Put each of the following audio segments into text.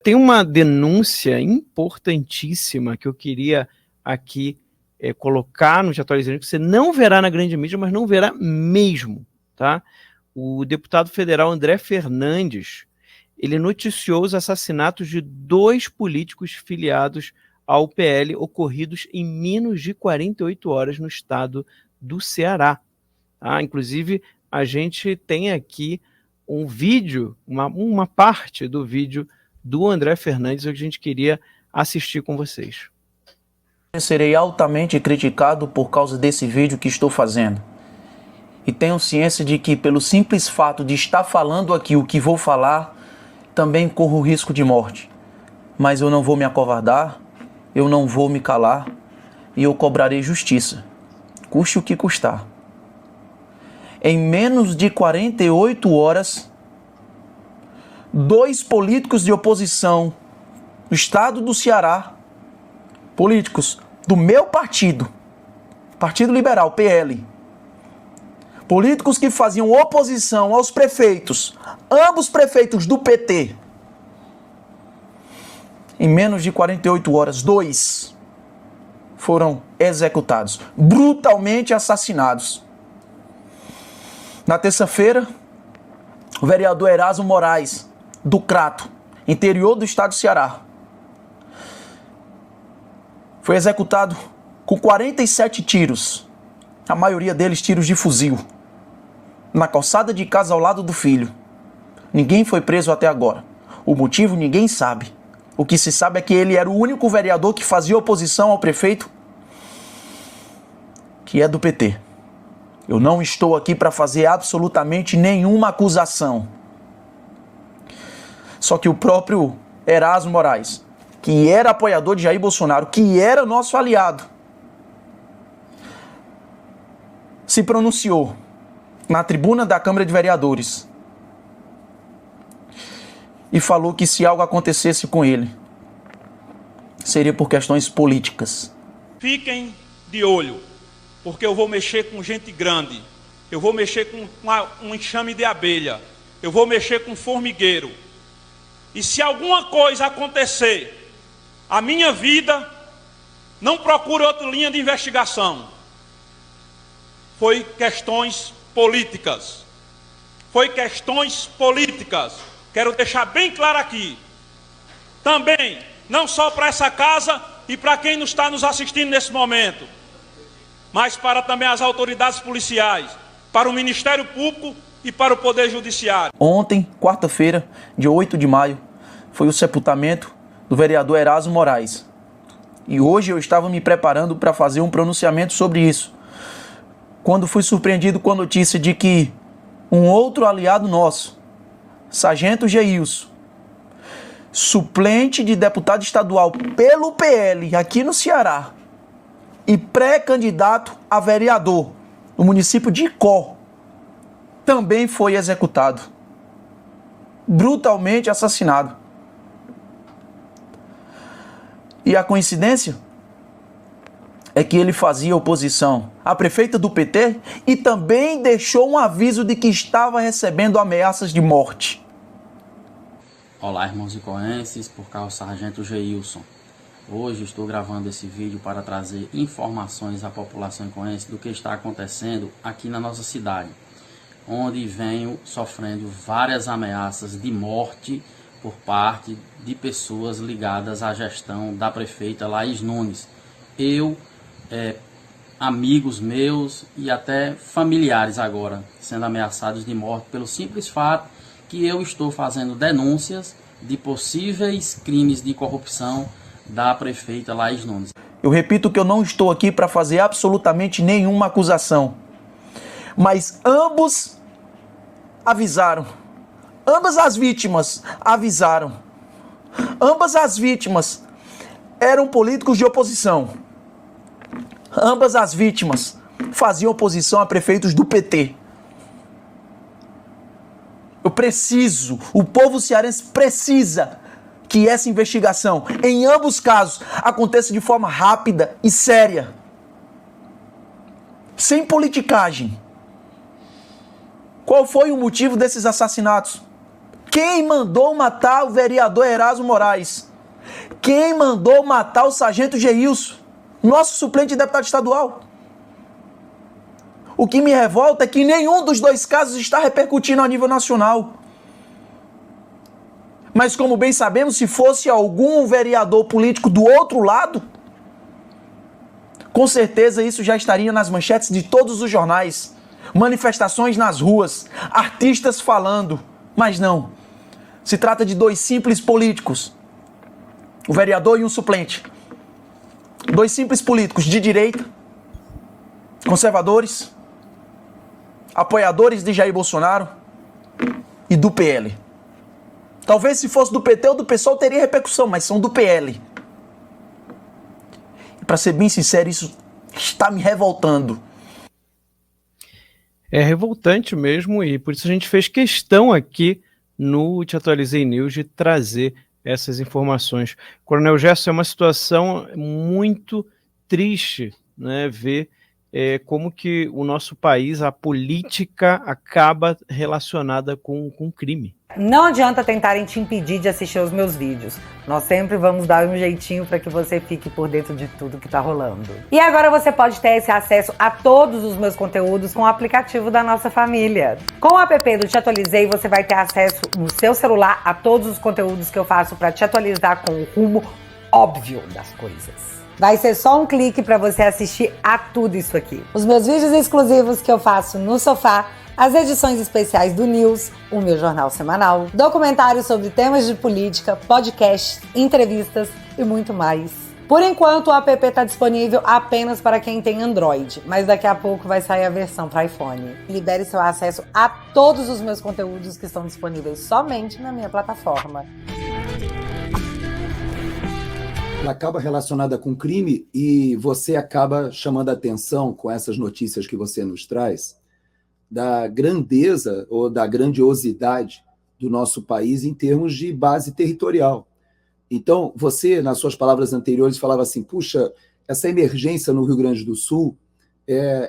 tem uma denúncia importantíssima que eu queria aqui colocar no Atualizando, que você não verá na grande mídia, mas não verá mesmo, tá? O deputado federal André Fernandes, ele noticiou os assassinatos de 2 políticos filiados ao PL ocorridos em menos de 48 horas no estado do Ceará. Tá? Inclusive, a gente tem aqui um vídeo, uma parte do vídeo do André Fernandes, que a gente queria assistir com vocês. Serei altamente criticado por causa desse vídeo que estou fazendo. E tenho ciência de que, pelo simples fato de estar falando aqui o que vou falar, também corro risco de morte. Mas eu não vou me acovardar, eu não vou me calar e eu cobrarei justiça, custe o que custar. Em menos de 48 horas, 2 políticos de oposição do estado do Ceará, políticos do meu partido, Partido Liberal, PL, políticos que faziam oposição aos prefeitos, ambos prefeitos do PT, em menos de 48 horas, 2 foram executados, brutalmente assassinados. Na terça-feira, o vereador Erasmo Moraes, do Crato, interior do estado do Ceará, foi executado com 47 tiros, a maioria deles tiros de fuzil, na calçada de casa ao lado do filho. Ninguém foi preso até agora. O motivo ninguém sabe. O que se sabe é que ele era o único vereador que fazia oposição ao prefeito, que é do PT. Eu não estou aqui para fazer absolutamente nenhuma acusação. Só que o próprio Erasmo Moraes, que era apoiador de Jair Bolsonaro, que era nosso aliado, se pronunciou na tribuna da Câmara de Vereadores e falou que se algo acontecesse com ele, seria por questões políticas. Fiquem de olho, porque eu vou mexer com gente grande, eu vou mexer com um enxame de abelha, eu vou mexer com formigueiro. E se alguma coisa acontecer, a minha vida, não procure outra linha de investigação. Foi questões políticas. Foi questões políticas. Quero deixar bem claro aqui. Também, não só para essa casa e para quem está nos assistindo nesse momento, mas para também as autoridades policiais, para o Ministério Público e para o Poder Judiciário. Ontem, quarta-feira, dia 8 de maio, foi o sepultamento do vereador Erasmo Moraes. E hoje eu estava me preparando para fazer um pronunciamento sobre isso, quando fui surpreendido com a notícia de que um outro aliado nosso, Sargento Geilson, suplente de deputado estadual pelo PL aqui no Ceará e pré-candidato a vereador no município de Icó, também foi executado, brutalmente assassinado. E a coincidência é que ele fazia oposição à prefeita do PT e também deixou um aviso de que estava recebendo ameaças de morte. Olá, irmãos icoenses, por cá o Sargento Geilson. Hoje estou gravando esse vídeo para trazer informações à população icoense do que está acontecendo aqui na nossa cidade, onde venho sofrendo várias ameaças de morte por parte de pessoas ligadas à gestão da prefeita Laís Nunes. Amigos meus e até familiares agora sendo ameaçados de morte pelo simples fato que eu estou fazendo denúncias de possíveis crimes de corrupção da prefeita Laís Nunes. Eu repito que eu não estou aqui para fazer absolutamente nenhuma acusação, mas ambos avisaram. Ambas as vítimas avisaram. Ambas as vítimas eram políticos de oposição. Ambas as vítimas faziam oposição a prefeitos do PT. O povo cearense precisa que essa investigação, em ambos casos, aconteça de forma rápida e séria. Sem politicagem. Qual foi o motivo desses assassinatos? Quem mandou matar o vereador Erasmo Moraes? Quem mandou matar o sargento Geilson, nosso suplente de deputado estadual? O que me revolta é que nenhum dos dois casos está repercutindo a nível nacional. Mas como bem sabemos, se fosse algum vereador político do outro lado, com certeza isso já estaria nas manchetes de todos os jornais. Manifestações nas ruas, artistas falando. Mas não. Se trata de dois simples políticos. O vereador e um suplente. Dois simples políticos de direita, conservadores, apoiadores de Jair Bolsonaro e do PL. Talvez se fosse do PT ou do PSOL teria repercussão, mas são do PL. E para ser bem sincero, isso está me revoltando. É revoltante mesmo, e por isso a gente fez questão aqui no Te Atualizei News de trazer essas informações. Coronel Gerson, é uma situação muito triste, né, ver como que o nosso país, a política acaba relacionada com crime. Não adianta tentarem te impedir de assistir os meus vídeos. Nós sempre vamos dar um jeitinho para que você fique por dentro de tudo que tá rolando. E agora você pode ter esse acesso a todos os meus conteúdos com o aplicativo da nossa família. Com o app do Te Atualizei, você vai ter acesso no seu celular a todos os conteúdos que eu faço para te atualizar com o rumo óbvio das coisas. Vai ser só um clique para você assistir a tudo isso aqui. Os meus vídeos exclusivos que eu faço no sofá, as edições especiais do News, o meu jornal semanal, documentários sobre temas de política, podcasts, entrevistas e muito mais. Por enquanto, o app está disponível apenas para quem tem Android, mas daqui a pouco vai sair a versão para iPhone. Libere seu acesso a todos os meus conteúdos que estão disponíveis somente na minha plataforma. Ela acaba relacionada com crime e você acaba chamando a atenção com essas notícias que você nos traz da grandeza ou da grandiosidade do nosso país em termos de base territorial. Então, você, nas suas palavras anteriores, falava assim, puxa, essa emergência no Rio Grande do Sul,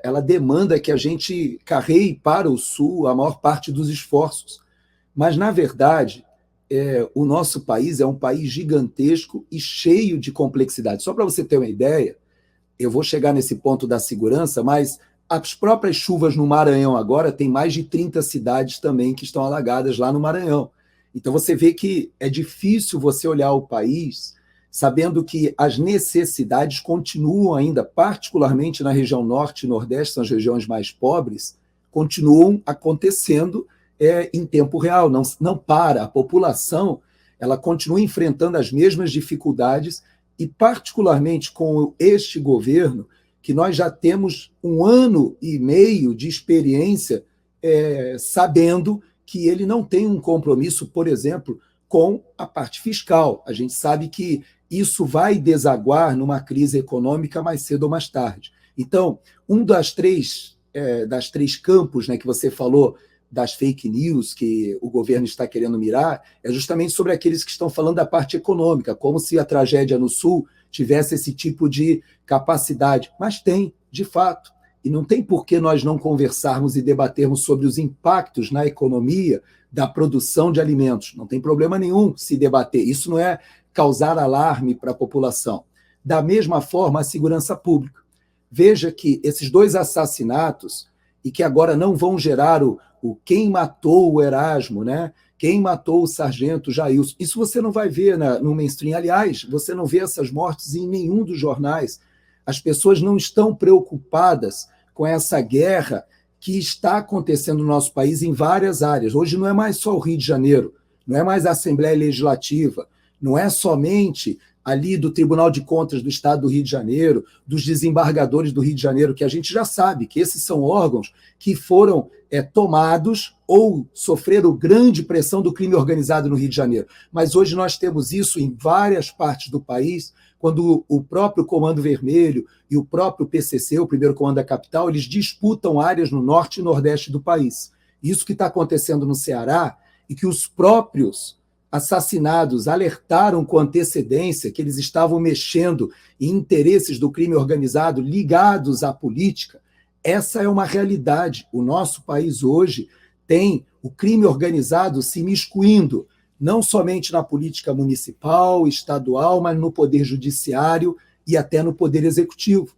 ela demanda que a gente carreie para o Sul a maior parte dos esforços. Mas, na verdade, o nosso país é um país gigantesco e cheio de complexidade. Só para você ter uma ideia, eu vou chegar nesse ponto da segurança, mas as próprias chuvas no Maranhão agora tem mais de 30 cidades também que estão alagadas lá no Maranhão. Então você vê que é difícil você olhar o país sabendo que as necessidades continuam ainda, particularmente na região norte e nordeste, são as regiões mais pobres, continuam acontecendo em tempo real, não para. A população ela continua enfrentando as mesmas dificuldades e, particularmente com este governo, que nós já temos 1 ano e meio de experiência sabendo que ele não tem um compromisso, por exemplo, com a parte fiscal. A gente sabe que isso vai desaguar numa crise econômica mais cedo ou mais tarde. Então, um das três campos, né, que você falou, das fake news que o governo está querendo mirar, é justamente sobre aqueles que estão falando da parte econômica, como se a tragédia no Sul tivesse esse tipo de capacidade. Mas tem, de fato. E não tem por que nós não conversarmos e debatermos sobre os impactos na economia da produção de alimentos. Não tem problema nenhum se debater. Isso não é causar alarme para a população. Da mesma forma, a segurança pública. Veja que esses 2 assassinatos, e que agora não vão gerar o quem matou o Erasmo, né? Quem matou o sargento Jailson. Isso você não vai ver no mainstream. Aliás, você não vê essas mortes em nenhum dos jornais. As pessoas não estão preocupadas com essa guerra que está acontecendo no nosso país em várias áreas. Hoje não é mais só o Rio de Janeiro, não é mais a Assembleia Legislativa, não é somente ali do Tribunal de Contas do Estado do Rio de Janeiro, dos desembargadores do Rio de Janeiro, que a gente já sabe que esses são órgãos que foram tomados ou sofreram grande pressão do crime organizado no Rio de Janeiro. Mas hoje nós temos isso em várias partes do país, quando o próprio Comando Vermelho e o próprio PCC, o Primeiro Comando da Capital, eles disputam áreas no norte e nordeste do país. Isso que está acontecendo no Ceará, e que os próprios assassinados alertaram com antecedência que eles estavam mexendo em interesses do crime organizado ligados à política. Essa é uma realidade. O nosso país hoje tem o crime organizado se imiscuindo não somente na política municipal, estadual, mas no poder judiciário e até no poder executivo.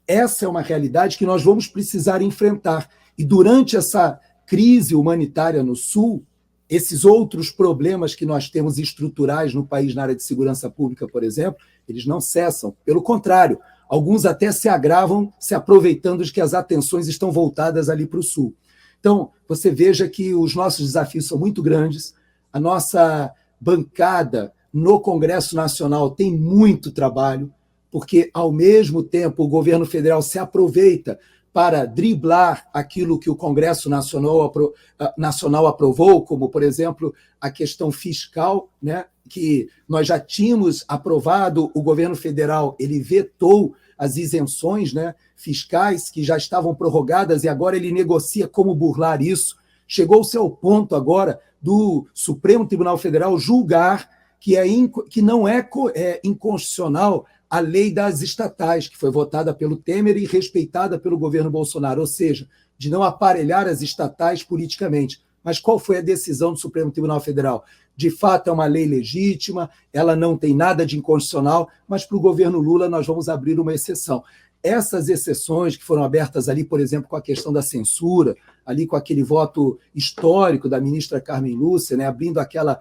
Essa é uma realidade que nós vamos precisar enfrentar. E durante essa crise humanitária no Sul, esses outros problemas que nós temos estruturais no país na área de segurança pública, por exemplo, eles não cessam. Pelo contrário, alguns até se agravam se aproveitando de que as atenções estão voltadas ali para o Sul. Então, você veja que os nossos desafios são muito grandes, a nossa bancada no Congresso Nacional tem muito trabalho, porque, ao mesmo tempo, o governo federal se aproveita para driblar aquilo que o Congresso Nacional aprovou, como, por exemplo, a questão fiscal, né, que nós já tínhamos aprovado, o governo federal ele vetou as isenções, né, fiscais que já estavam prorrogadas e agora ele negocia como burlar isso. Chegou-se ao ponto agora do Supremo Tribunal Federal julgar que não é inconstitucional a lei das estatais, que foi votada pelo Temer e respeitada pelo governo Bolsonaro, ou seja, de não aparelhar as estatais politicamente. Mas qual foi a decisão do Supremo Tribunal Federal? De fato, é uma lei legítima, ela não tem nada de inconstitucional, mas para o governo Lula nós vamos abrir uma exceção. Essas exceções que foram abertas ali, por exemplo, com a questão da censura, ali com aquele voto histórico da ministra Carmen Lúcia, né, abrindo aquela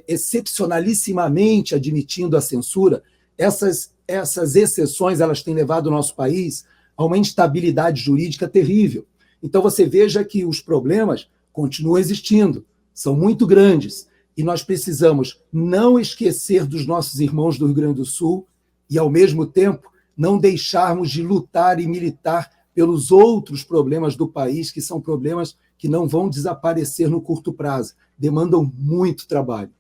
excepcionalissimamente admitindo a censura, essas exceções elas têm levado o nosso país a uma instabilidade jurídica terrível. Então você veja que os problemas continuam existindo, são muito grandes, e nós precisamos não esquecer dos nossos irmãos do Rio Grande do Sul e, ao mesmo tempo, não deixarmos de lutar e militar pelos outros problemas do país, que são problemas que não vão desaparecer no curto prazo, demandam muito trabalho.